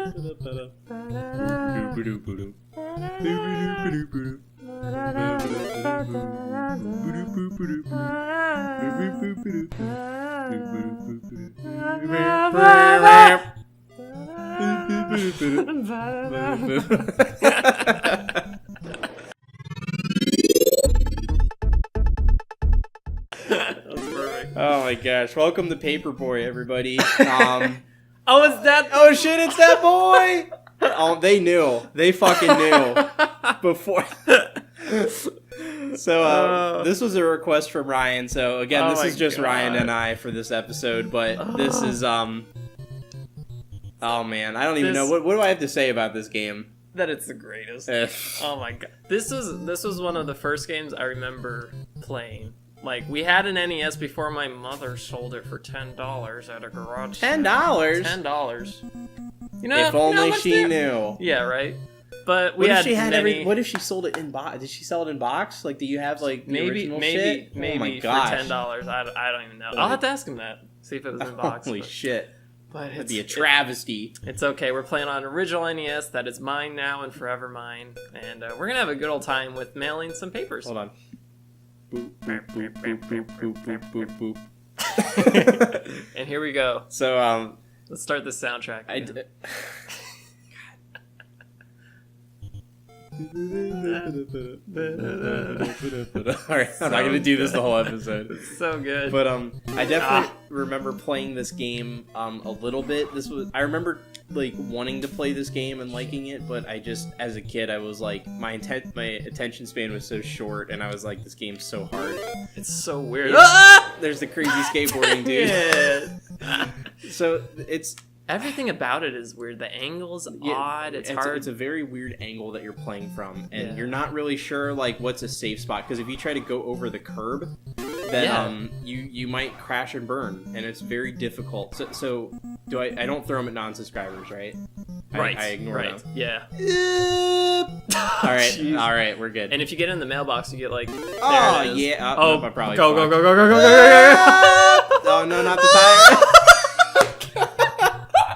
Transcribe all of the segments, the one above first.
Oh my gosh! Welcome to Paperboy, everybody. Oh, it's that. Oh shit! It's that boy. Oh, they knew. They fucking knew before. So this was a request from Ryan. So again, this is just Ryan and I for this episode. But this is oh man, I don't even know what do I have to say about this game. That it's the greatest. Oh my god, this was one of the first games I remember playing. Like, we had an NES before my mother sold it for $10 at a garage sale. $10? $10. You know, if only she knew. Yeah, right? But we had what if she sold it in box? Did she sell it in box? Like, do you have, like, the original shit? Maybe oh my for gosh. $10. I don't even know. I'll have to ask him that. See if it was in box. Holy shit. But it'd be a travesty. It's okay. We're playing on an original NES that is mine now and forever mine. And we're going to have a good old time with mailing some papers. Hold on. Boop, boop, boop, boop, boop, boop, boop, boop. And here we go. So, let's start the soundtrack. Alright, I'm not gonna do this the whole episode. It's so good. But I definitely remember playing this game a little bit. I remember like wanting to play this game and liking it, but I just, as a kid, I was like, my attention span was so short, and I was like, this game's so hard. It's so weird. There's the crazy skateboarding dude. Yeah. So it's everything about it is weird. The angle's odd. It's hard. It's a very weird angle that you're playing from, and you're not really sure like what's a safe spot, because if you try to go over the curb, then you might crash and burn, and it's very difficult. So I don't throw them at non-subscribers, right? Right. I ignore them. Yeah. All right, we're good. And if you get in the mailbox, you get like, oh yeah. Oh, I probably go. Oh no, not the tire.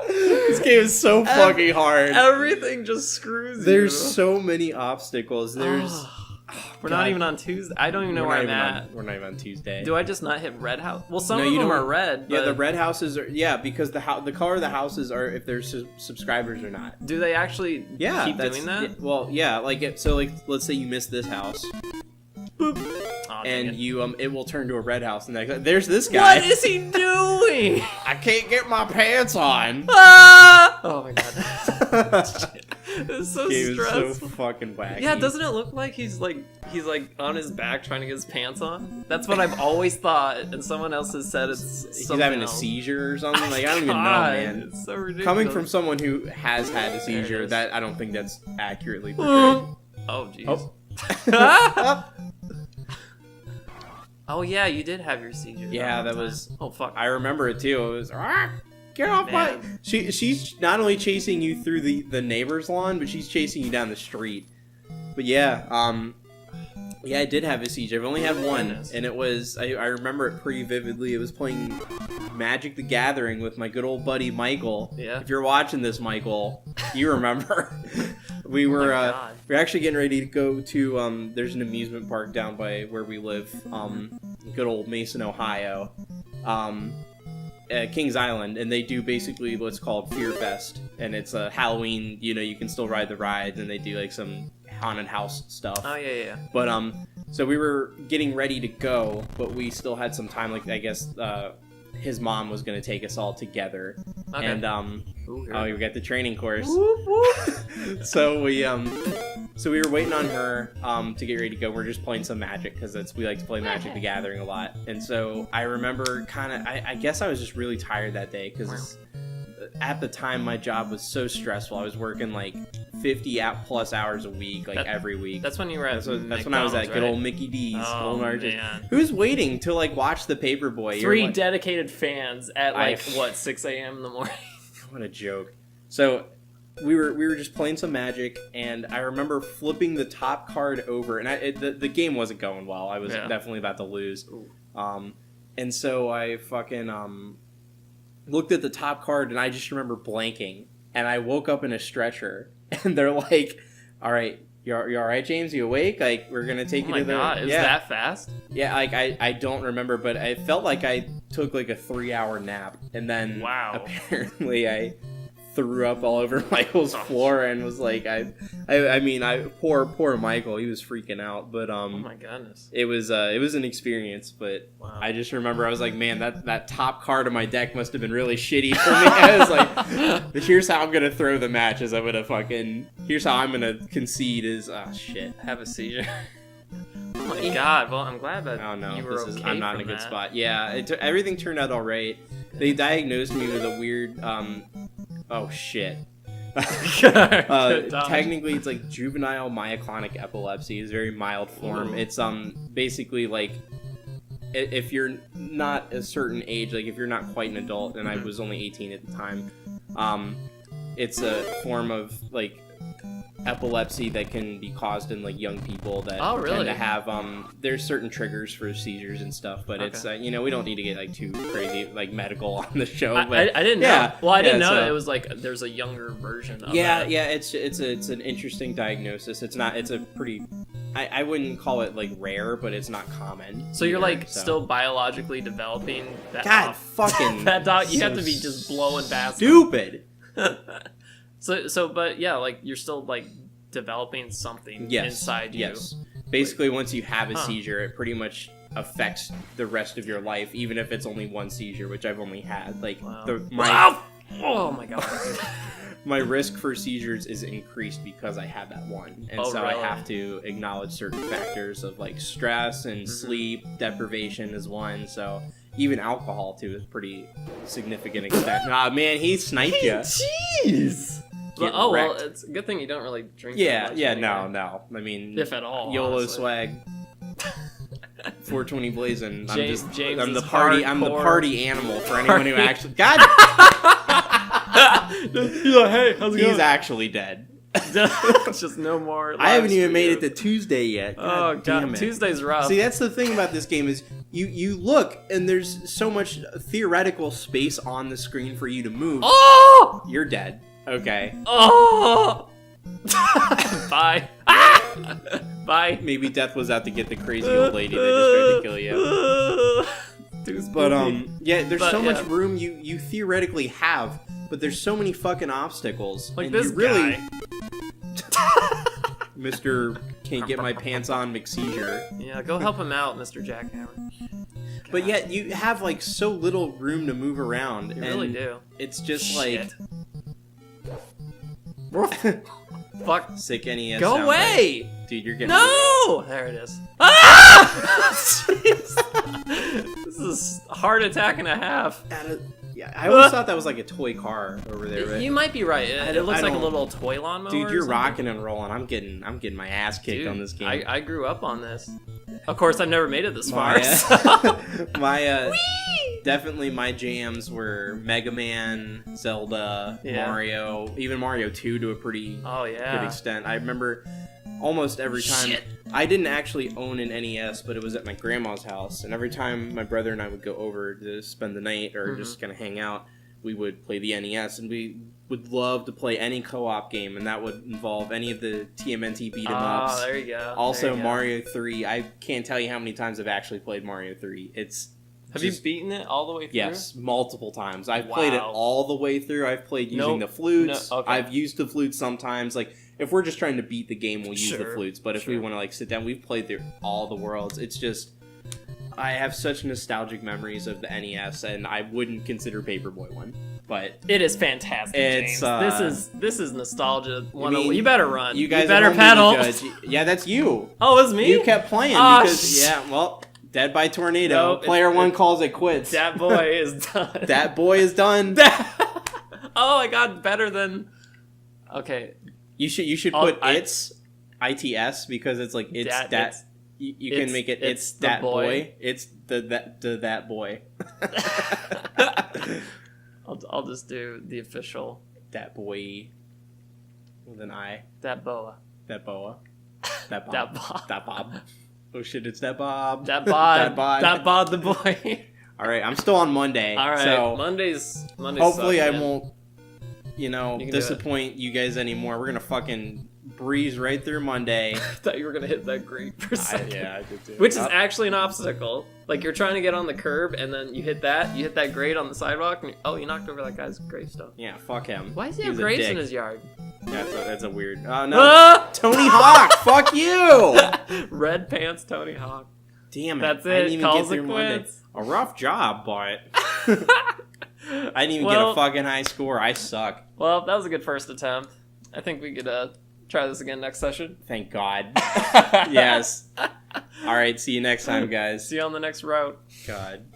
This game is so fucking hard. Everything just screws you. There's so many obstacles. We're not even on Tuesday. I don't even know where I'm at. We're not even on Tuesday. Do I just not hit red house? Well, some of them are red. Yeah, the red houses are. Yeah, because the color of the houses are if there's subscribers or not. Do they actually keep doing that? Yeah, well, yeah. Let's say you miss this house. Boop. Oh, and it will turn to a red house, and there's this guy. What is he doing? I can't get my pants on. Ah! Oh my god. It's so stressful. It's so fucking wacky. Yeah, doesn't it look like he's like on his back trying to get his pants on? That's what I've always thought, and someone else has said he's having a seizure or something. Like, I don't even know, man. It's so ridiculous. Coming from someone who has had a seizure, that I don't think that's accurately portrayed. Oh jeez. Oh yeah, you did have your seizure. Yeah, that was. Oh fuck! I remember it too. It was. Get off my. She's not only chasing you through the neighbor's lawn, but she's chasing you down the street. But yeah, I did have a seizure. I've only had one, and it was. I remember it pretty vividly. It was playing Magic the Gathering with my good old buddy Michael. Yeah. If you're watching this, Michael, you remember. We were actually getting ready to go to there's an amusement park down by where we live, good old Mason, Ohio, Kings Island, and they do basically what's called Fear Fest, and it's a Halloween. You can still ride the rides, and they do like some haunted house stuff. Oh yeah. But so we were getting ready to go, but we still had some time. Like, I guess his mom was going to take us all together. Okay. And we got the training course. Whoop, whoop. So we were waiting on her to get ready to go. We're just playing some Magic because we like to play Magic the Gathering a lot. And so I remember I guess I was just really tired that day because at the time my job was so stressful. I was working like 50 plus hours a week, every week. That's when you were at that's when I was at good old Mickey D's. Oh, man. Who's waiting to like watch the Paperboy? 3 dedicated fans at 6 a.m. in the morning. What a joke. So we were just playing some Magic, and I remember flipping the top card over, and the game wasn't going well. I was definitely about to lose. And so I fucking looked at the top card, and I just remember blanking. and I woke up in a stretcher, and they're like, "All right, you're all right, James? You awake? Like, we're gonna take you to the." Oh my god, is that fast? Yeah, like I don't remember, but I felt like I took like a 3-hour nap, and then apparently I threw up all over Michael's floor and was like, poor Michael, he was freaking out, but oh my goodness, it was an experience, but I just remember I was like, man, that top card of my deck must have been really shitty for me. I was like, here's how I'm gonna throw the match, is I'm gonna here's how I'm gonna concede is shit, have a seizure. Oh my god, well, I'm glad that you were okay. I'm not in a good spot. Yeah, everything turned out alright. They diagnosed me with a weird oh shit. Technically it's like juvenile myoclonic epilepsy. It's a very mild form. Ooh. It's basically like if you're not a certain age, like if you're not quite an adult, and I was only 18 at the time, it's a form of like epilepsy that can be caused in like young people that tend to have there's certain triggers for seizures and stuff, but it's we don't need to get like too crazy like medical on the show. But I didn't know. Well, I didn't know that it was like there's a younger version of that. It's an interesting diagnosis. It's a pretty I wouldn't call it like rare, but it's not common. So you're like still biologically developing that. God fucking that dog, you have to be just blowing fast. Stupid. But yeah, like you're still like developing something inside you. Yes. Basically, once you have a seizure, it pretty much affects the rest of your life, even if it's only one seizure, which I've only had. Like oh my god. My risk for seizures is increased because I have that one, and I have to acknowledge certain factors of like stress and sleep deprivation is one. So even alcohol too is pretty significant extent. Ah man, he sniped you. Jeez. Well, it's a good thing you don't really drink. Yeah, no. I mean, if at all, YOLO honestly. Swag. 420 blazing. James I'm the party. I'm the party animal for anyone who actually. God. He's like, hey, how's it going? He's actually dead. It's just no more. I haven't even made it to Tuesday yet. God damn it. Tuesday's rough. See, that's the thing about this game is you look and there's so much theoretical space on the screen for you to move. Oh! You're dead. Okay. Oh! Bye. Bye. Maybe Death was out to get the crazy old lady that just tried to kill you. But there's so much room you theoretically have, but there's so many fucking obstacles. Like and this you really, guy. Mr. Can't get my pants on McSeizure. Yeah, go help him out, Mr. Jackhammer. But yet you have like so little room to move around. You really do. It's just like fuck. Sick NES. Go away, dude. You're getting There it is. Ah! This is a heart attack and a half. Yeah, I always thought that was like a toy car over there. But you might be right. It looks like a little toy lawnmower. Dude, you're rocking and rolling. I'm getting my ass kicked on this game. I grew up on this. Of course, I've never made it this far. Definitely my jams were Mega Man, Zelda, Mario, even Mario 2 to a pretty good extent. I remember almost every time. I didn't actually own an NES, but it was at my grandma's house, and every time my brother and I would go over to spend the night or just kind of hang out, we would play the NES, and we would love to play any co-op game, and that would involve any of the TMNT beat-em-ups. Oh, there you go. Also, Mario 3. I can't tell you how many times I've actually played Mario 3. Have you beaten it all the way through? Yes, multiple times. I've played it all the way through. I've played using the flutes. I've used the flutes sometimes. Like, if we're just trying to beat the game, we'll use the flutes. But if we want to like sit down, we've played through all the worlds. It's just, I have such nostalgic memories of the NES, and I wouldn't consider Paperboy one. But it is fantastic. It's this is nostalgia. You better run. You guys better pedal. Yeah, that's you. Oh, it's me. You kept playing because Dead by Tornado. Nope, Player one calls it quits. That boy is done. That boy is done. Oh, I got better than. Okay. You should put ITS because it's like you can make it it's that boy. It's that boy. I'll just do the official that boy with an I. That boa. That boa. That bob. That bob. That bob. Oh shit! It's that Bob. That bod. That bod. That bod the boy. All right, I'm still on Monday. All right, so Mondays. Hopefully, I won't you know, You can disappoint you guys anymore. We're gonna fucking breeze right through Monday. I thought you were gonna hit that grate for a second. I did too. Which is actually an obstacle. Like, you're trying to get on the curb, and then you hit that grate on the sidewalk, and you knocked over that guy's gravestone. Yeah, fuck him. Why does he have was a graves dick. in his yard? Yeah, that's a weird. Oh no, Tony Hawk, fuck you! Red pants, Tony Hawk. Damn it! That's it. I didn't even Calls get it through Monday. quits. A rough job, but I didn't even get a fucking high score. I suck. Well, that was a good first attempt. I think we could try this again next session. Thank God. Yes. All right. See you next time, guys. See you on the next route. God.